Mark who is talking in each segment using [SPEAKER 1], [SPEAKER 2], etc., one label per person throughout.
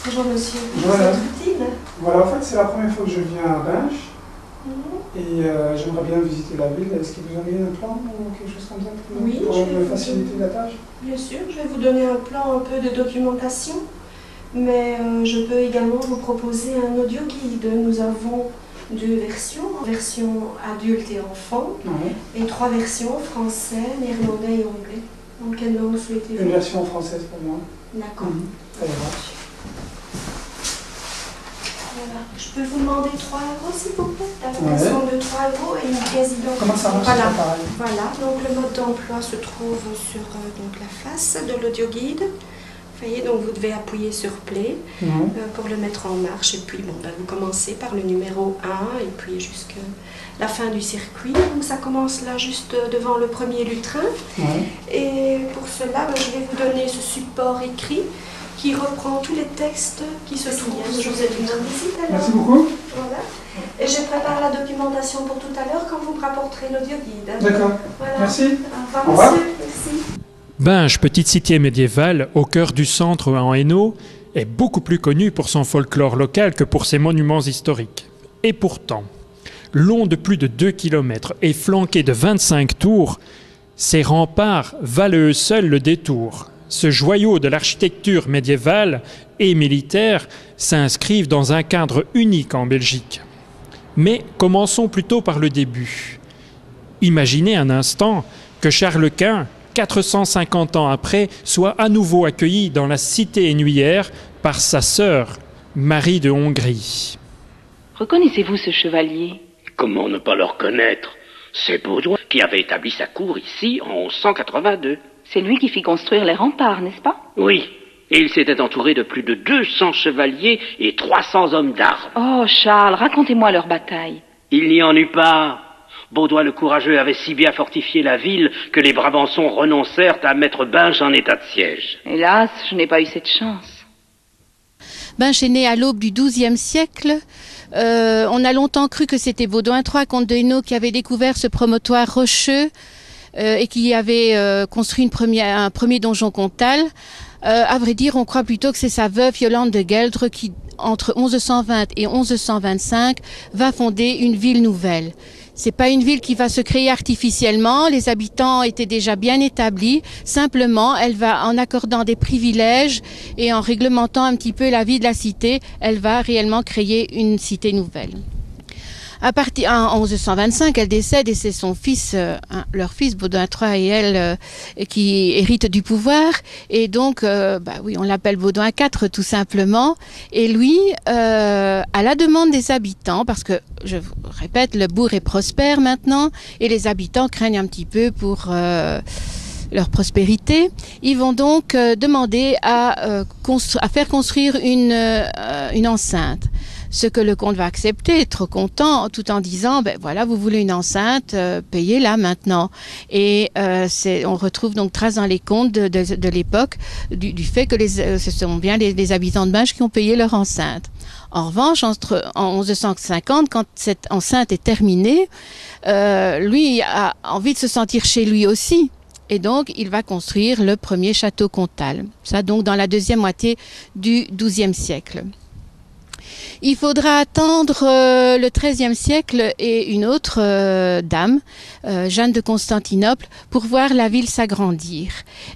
[SPEAKER 1] Bonjour monsieur,
[SPEAKER 2] Voilà.
[SPEAKER 1] c'est utile.
[SPEAKER 2] Voilà, en fait, c'est la première fois que je viens à Binche et j'aimerais bien visiter la ville. Est-ce que vous auriez un plan ou quelque chose comme ça pour me faciliter la tâche?
[SPEAKER 1] Bien sûr, je vais vous donner un plan un peu de documentation, mais je peux également vous proposer un audio guide. Nous avons 2 versions, version adulte et enfant, et 3 versions, français, néerlandais et anglais. En quelle langue souhaitez-vous?
[SPEAKER 2] Une version française pour moi.
[SPEAKER 1] D'accord.
[SPEAKER 2] Ça ira.
[SPEAKER 1] Voilà. Je peux vous demander 3 € s'il vous plaît, d'allocation de 3 € et une pièce d'identité.
[SPEAKER 2] Comment ça marche?
[SPEAKER 1] Voilà. Voilà, donc le mode d'emploi se trouve sur donc, la face de l'audio guide. Vous voyez, donc vous devez appuyer sur play pour le mettre en marche. Et puis, bon, vous commencez par le numéro 1 et puis jusqu'à la fin du circuit. Donc ça commence là, juste devant le premier lutrin. Et pour cela, je vais vous donner ce support écrit qui reprend tous les textes qui se trouvent. Je vous ai donné une visite alors.
[SPEAKER 2] Merci beaucoup.
[SPEAKER 1] Voilà. Et je prépare la documentation pour tout à l'heure quand vous me rapporterez l'audio guide.
[SPEAKER 2] D'accord.
[SPEAKER 1] Voilà.
[SPEAKER 2] Merci.
[SPEAKER 1] Au revoir, monsieur. Merci.
[SPEAKER 3] Binche, petite cité médiévale au cœur du centre en Hainaut, est beaucoup plus connue pour son folklore local que pour ses monuments historiques. Et pourtant, long de plus de 2 km et flanqué de 25 tours, ses remparts valent eux seuls le détour. Ce joyau de l'architecture médiévale et militaire s'inscrivent dans un cadre unique en Belgique. Mais commençons plutôt par le début. Imaginez un instant que Charles Quint, 450 ans après, soit à nouveau accueilli dans la cité énuyère par sa sœur, Marie de Hongrie.
[SPEAKER 4] Reconnaissez-vous ce chevalier?
[SPEAKER 5] Comment ne pas le reconnaître? C'est Baudouin qui avait établi sa cour ici en 1182.
[SPEAKER 4] C'est lui qui fit construire les remparts, n'est-ce pas?
[SPEAKER 5] Oui, et il s'était entouré de plus de 200 chevaliers et 300 hommes d'armes.
[SPEAKER 4] Oh, Charles, racontez-moi leur bataille.
[SPEAKER 5] Il n'y en eut pas. Baudouin le courageux avait si bien fortifié la ville que les Brabançons renoncèrent à mettre Binche en état de siège.
[SPEAKER 4] Hélas, je n'ai pas eu cette chance.
[SPEAKER 6] Binche est né à l'aube du XIIe siècle. On a longtemps cru que c'était Baudouin III, comte de Hainaut, qui avait découvert ce promontoire rocheux et qui avait construit un premier donjon comtal. À vrai dire, on croit plutôt que c'est sa veuve Yolande de Gueldre qui, entre 1120 et 1125, va fonder une ville nouvelle. C'est pas une ville qui va se créer artificiellement, les habitants étaient déjà bien établis, simplement elle va, en accordant des privilèges et en réglementant un petit peu la vie de la cité, elle va réellement créer une cité nouvelle. En 1125, elle décède et c'est son fils, leur fils Baudouin III et elle qui héritent du pouvoir. Et donc, on l'appelle Baudouin IV tout simplement. Et lui, à la demande des habitants, parce que, je vous répète, le bourg est prospère maintenant et les habitants craignent un petit peu pour leur prospérité, ils vont donc demander à faire construire une enceinte. Ce que le comte va accepter, trop content, tout en disant, voilà, vous voulez une enceinte, payez-la maintenant. Et on retrouve donc trace dans les comptes de l'époque du fait que ce sont bien les habitants de Binche qui ont payé leur enceinte. En revanche, en 1150, quand cette enceinte est terminée, lui a envie de se sentir chez lui aussi. Et donc, il va construire le premier château comtal. Ça, donc, dans la deuxième moitié du XIIe siècle. Il faudra attendre le XIIIe siècle et une autre dame, Jeanne de Constantinople, pour voir la ville s'agrandir.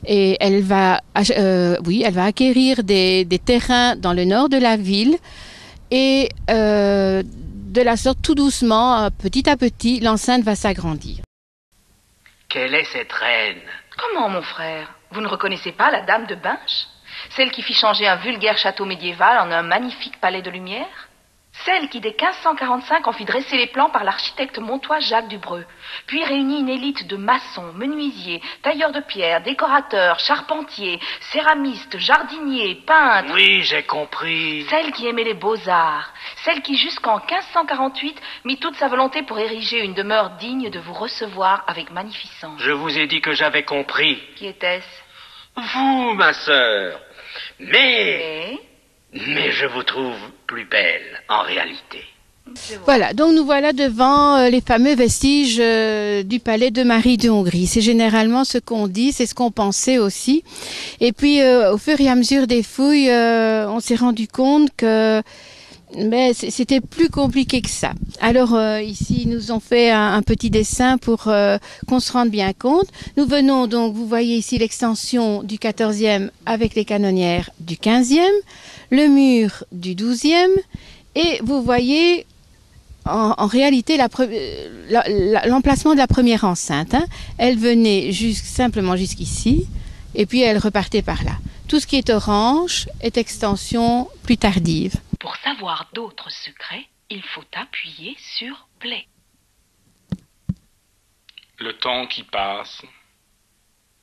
[SPEAKER 6] Et elle va acquérir des terrains dans le nord de la ville et de la sorte, tout doucement, petit à petit, l'enceinte va s'agrandir.
[SPEAKER 5] Quelle est cette reine?
[SPEAKER 4] Comment, mon frère? Vous ne reconnaissez pas la dame de Binche? Celle qui fit changer un vulgaire château médiéval en un magnifique palais de lumière? Celle qui, dès 1545, en fit dresser les plans par l'architecte montois Jacques Dubreux, puis réunit une élite de maçons, menuisiers, tailleurs de pierre, décorateurs, charpentiers, céramistes, jardiniers, peintres...
[SPEAKER 5] Oui, j'ai compris.
[SPEAKER 4] Celle qui aimait les beaux-arts, celle qui, jusqu'en 1548, mit toute sa volonté pour ériger une demeure digne de vous recevoir avec magnificence.
[SPEAKER 5] Je vous ai dit que j'avais compris.
[SPEAKER 4] Qui était-ce?
[SPEAKER 5] Vous, ma sœur. Mais je vous trouve plus belle, en réalité.
[SPEAKER 6] Voilà, donc nous voilà devant les fameux vestiges du palais de Marie de Hongrie. C'est généralement ce qu'on dit, c'est ce qu'on pensait aussi. Et puis au fur et à mesure des fouilles, on s'est rendu compte que c'était plus compliqué que ça. Alors ici, ils nous ont fait un petit dessin pour qu'on se rende bien compte. Nous venons donc, vous voyez ici l'extension du 14e avec les canonnières du 15e, le mur du 12e, et vous voyez en réalité l'emplacement de la première enceinte. Hein. Elle venait simplement jusqu'ici, et puis elle repartait par là. Tout ce qui est orange est extension plus tardive.
[SPEAKER 4] Pour savoir d'autres secrets, il faut appuyer sur Play.
[SPEAKER 7] Le temps qui passe.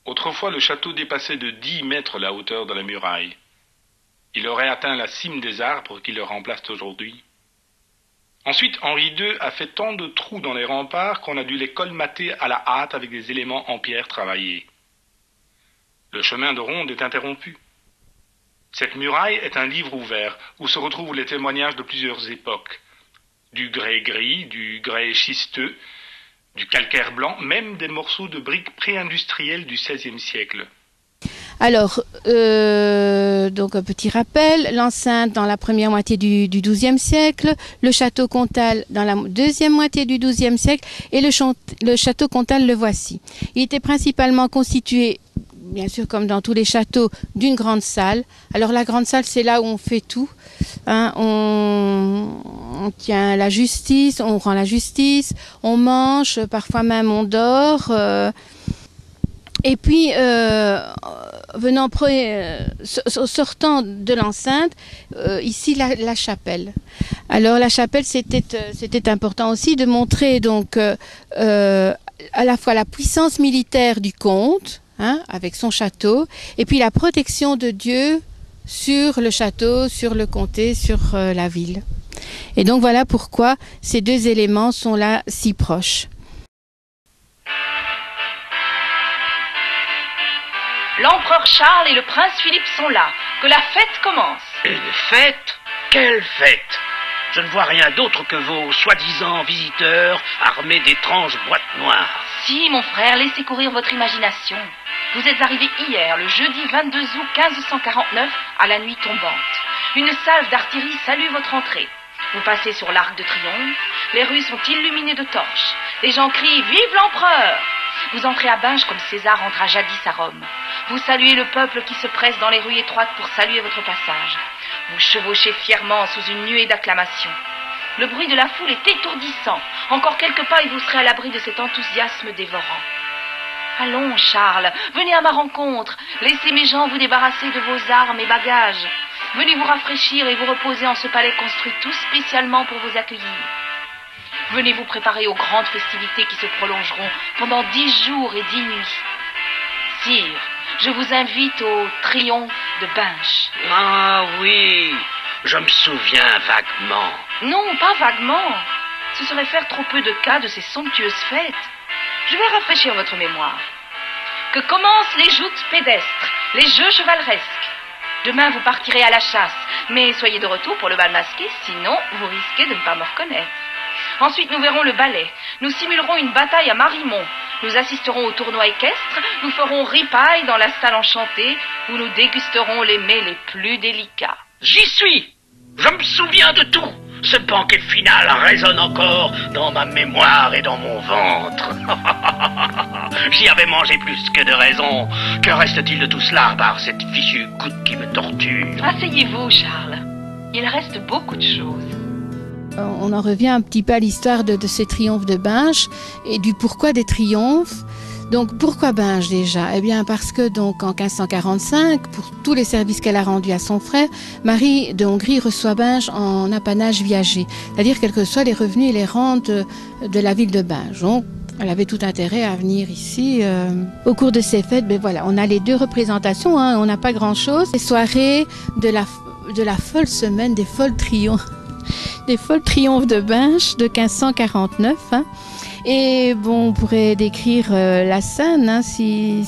[SPEAKER 7] Autrefois, le château dépassait de 10 mètres la hauteur de la muraille. Il aurait atteint la cime des arbres qui le remplacent aujourd'hui. Ensuite, Henri II a fait tant de trous dans les remparts qu'on a dû les colmater à la hâte avec des éléments en pierre travaillés. Le chemin de ronde est interrompu. Cette muraille est un livre ouvert où se retrouvent les témoignages de plusieurs époques. Du grès gris, du grès schisteux, du calcaire blanc, même des morceaux de briques pré-industrielles du XVIe siècle.
[SPEAKER 6] Alors, donc un petit rappel, l'enceinte dans la première moitié du XIIe siècle, le château Comtal dans la deuxième moitié du XIIe siècle et le château Comtal, le voici. Il était principalement constitué, bien sûr comme dans tous les châteaux, d'une grande salle. Alors la grande salle, c'est là où on fait tout. Hein, on tient la justice, on rend la justice, on mange, parfois même on dort. Et puis, sortant de l'enceinte, ici la chapelle. Alors la chapelle, c'était important aussi de montrer donc à la fois la puissance militaire du comte, hein, avec son château, et puis la protection de Dieu sur le château, sur le comté, sur la ville. Et donc voilà pourquoi ces deux éléments sont là si proches.
[SPEAKER 4] L'empereur Charles et le prince Philippe sont là. Que la fête commence.
[SPEAKER 5] Une fête? Quelle fête? Je ne vois rien d'autre que vos soi-disant visiteurs armés d'étranges boîtes noires.
[SPEAKER 4] Si, mon frère, laissez courir votre imagination. Vous êtes arrivé hier, le jeudi 22 août 1549, à la nuit tombante. Une salve d'artillerie salue votre entrée. Vous passez sur l'Arc de Triomphe. Les rues sont illuminées de torches. Les gens crient « Vive l'empereur !» Vous entrez à Binche comme César entra jadis à Rome. Vous saluez le peuple qui se presse dans les rues étroites pour saluer votre passage. Vous chevauchez fièrement sous une nuée d'acclamations. Le bruit de la foule est étourdissant. Encore quelques pas et vous serez à l'abri de cet enthousiasme dévorant. Allons, Charles, venez à ma rencontre. Laissez mes gens vous débarrasser de vos armes et bagages. Venez vous rafraîchir et vous reposer en ce palais construit tout spécialement pour vous accueillir. Venez vous préparer aux grandes festivités qui se prolongeront pendant 10 jours et 10 nuits. Sire, je vous invite au triomphe de Binche.
[SPEAKER 5] Ah oui, je me souviens vaguement.
[SPEAKER 4] Non, pas vaguement. Ce serait faire trop peu de cas de ces somptueuses fêtes. Je vais rafraîchir votre mémoire. Que commencent les joutes pédestres, les jeux chevaleresques. Demain, vous partirez à la chasse, mais soyez de retour pour le bal masqué, sinon vous risquez de ne pas me reconnaître. Ensuite, nous verrons le ballet. Nous simulerons une bataille à Marimont. Nous assisterons au tournoi équestre. Nous ferons ripaille dans la salle enchantée où nous dégusterons les mets les plus délicats.
[SPEAKER 5] J'y suis! Je me souviens de tout! Ce banquet final résonne encore dans ma mémoire et dans mon ventre. J'y avais mangé plus que de raison. Que reste-t-il de tout cela, par cette fichue goutte qui me torture?
[SPEAKER 4] Asseyez-vous, Charles. Il reste beaucoup de choses.
[SPEAKER 6] On en revient un petit peu à l'histoire de ces triomphes de Binche et du pourquoi des triomphes. Donc pourquoi Binche déjà? Eh bien parce que donc en 1545, pour tous les services qu'elle a rendus à son frère, Marie de Hongrie reçoit Binche en apanage viager, c'est-à-dire quels que soient les revenus et les rentes de la ville de Binche. Donc elle avait tout intérêt à venir ici. Au cours de ces fêtes, ben voilà, on a les deux représentations, hein, on n'a pas grand-chose. Les soirées de la folle semaine des folles triomphes. Des folles triomphes de Binche de 1549. Hein. Et bon, on pourrait décrire la scène, hein, si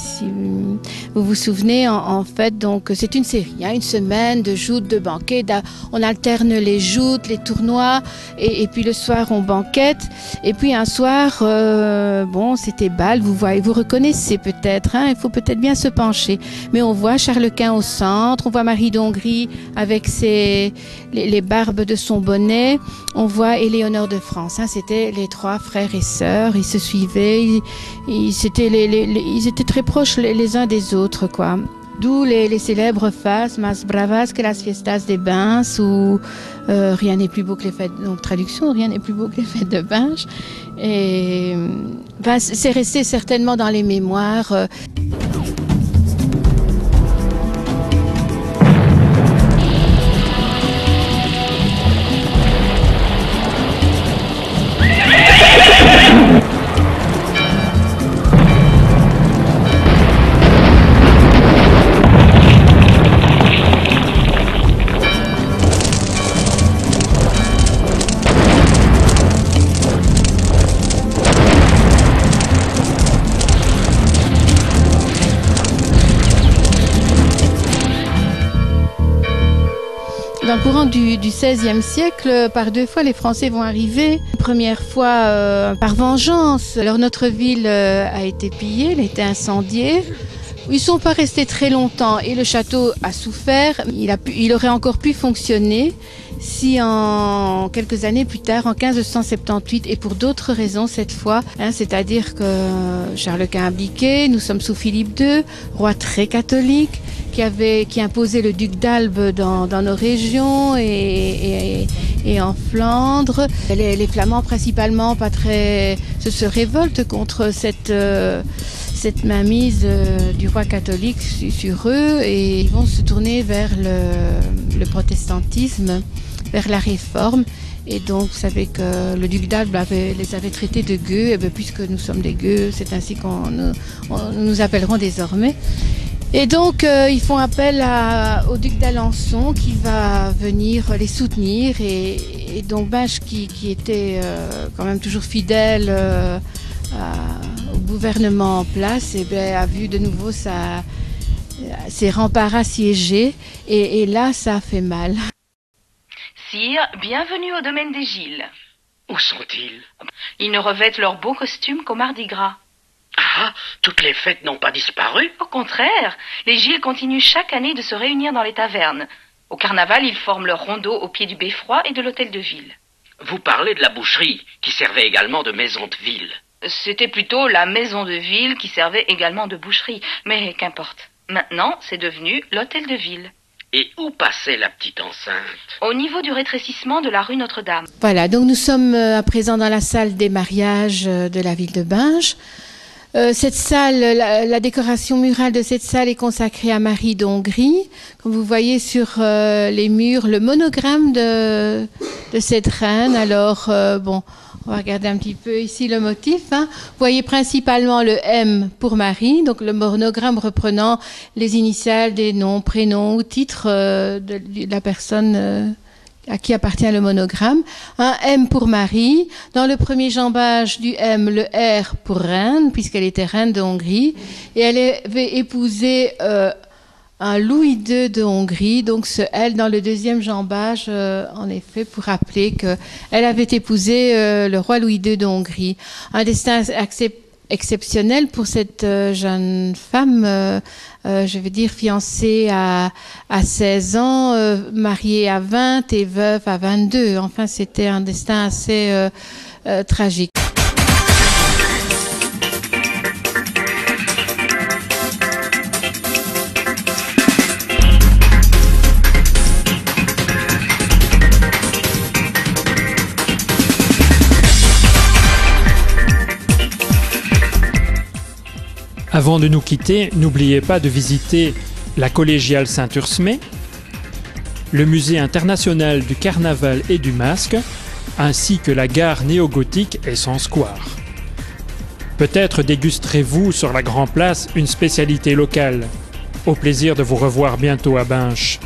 [SPEAKER 6] vous vous souvenez. En fait, donc c'est une série, hein, une semaine de joutes, de banquets. On alterne les joutes, les tournois, et puis le soir on banquette. Et puis un soir, bon, c'était bal. Vous reconnaissez peut-être. Hein, il faut peut-être bien se pencher. Mais on voit Charles Quint au centre. On voit Marie d'Hongrie avec les barbes de son bonnet. On voit Éléonore de France. Hein, c'était les trois frères et sœurs. Ils se suivaient. Ils étaient très proches les uns des autres, quoi. D'où les célèbres phrases Más bravas que las fiestas de Binche, ou rien n'est plus beau que les fêtes. Donc traduction, rien n'est plus beau que les fêtes de Binche. Et c'est resté certainement dans les mémoires. Dans le courant du XVIe siècle, par deux fois, les Français vont arriver. Première fois par vengeance. Alors notre ville a été pillée, elle a été incendiée. Ils ne sont pas restés très longtemps et le château a souffert. Il aurait encore pu fonctionner si en quelques années plus tard, en 1578, et pour d'autres raisons cette fois, hein, c'est-à-dire que Charles Quint a abdiqué, nous sommes sous Philippe II, roi très catholique, qui imposait le duc d'Albe dans nos régions et en Flandre. Les Flamands principalement se révoltent contre cette mainmise du roi catholique sur eux, et ils vont se tourner vers le protestantisme, vers la réforme. Et donc vous savez que le duc d'Albe les avait traités de gueux, et bien puisque nous sommes des gueux, c'est ainsi qu'on nous appellerons désormais. Et donc ils font appel au duc d'Alençon qui va venir les soutenir, et donc Binche qui était quand même toujours fidèle au gouvernement en place, et bien, a vu de nouveau ses remparts assiégés, et là ça a fait mal.
[SPEAKER 4] Sire, bienvenue au domaine des Gilles.
[SPEAKER 5] Où sont-ils?
[SPEAKER 4] Ils ne revêtent leurs beaux costumes qu'au Mardi Gras.
[SPEAKER 5] Ah, toutes les fêtes n'ont pas disparu?
[SPEAKER 4] Au contraire, les Gilles continuent chaque année de se réunir dans les tavernes. Au carnaval, ils forment leur rondeau au pied du beffroi et de l'hôtel de ville.
[SPEAKER 5] Vous parlez de la boucherie, qui servait également de maison de ville.
[SPEAKER 4] C'était plutôt la maison de ville qui servait également de boucherie, mais qu'importe. Maintenant, c'est devenu l'hôtel de ville.
[SPEAKER 5] Et où passait la petite enceinte?
[SPEAKER 4] Au niveau du rétrécissement de la rue Notre-Dame.
[SPEAKER 6] Voilà, donc nous sommes à présent dans la salle des mariages de la ville de Binche. Cette salle, la décoration murale de cette salle est consacrée à Marie d'Hongrie. Comme vous voyez sur les murs, le monogramme de cette reine. Alors, bon, on va regarder un petit peu ici le motif. Hein. Vous voyez principalement le M pour Marie, donc le monogramme reprenant les initiales des noms, prénoms ou titres de la personne à qui appartient le monogramme. Un M pour Marie. Dans le premier jambage du M, le R pour reine, puisqu'elle était reine de Hongrie. Et elle avait épousé un Louis II de Hongrie. Donc ce L dans le deuxième jambage, en effet, pour rappeler qu'elle avait épousé le roi Louis II de Hongrie. Un destin exceptionnel pour cette jeune femme, je veux dire fiancée à 16 ans, mariée à 20 et veuve à 22. Enfin, c'était un destin assez tragique.
[SPEAKER 3] Avant de nous quitter, n'oubliez pas de visiter la collégiale Saint-Ursmé, le musée international du carnaval et du masque, ainsi que la gare néo-gothique et son square. Peut-être dégusterez-vous sur la Grand Place une spécialité locale. Au plaisir de vous revoir bientôt à Binche.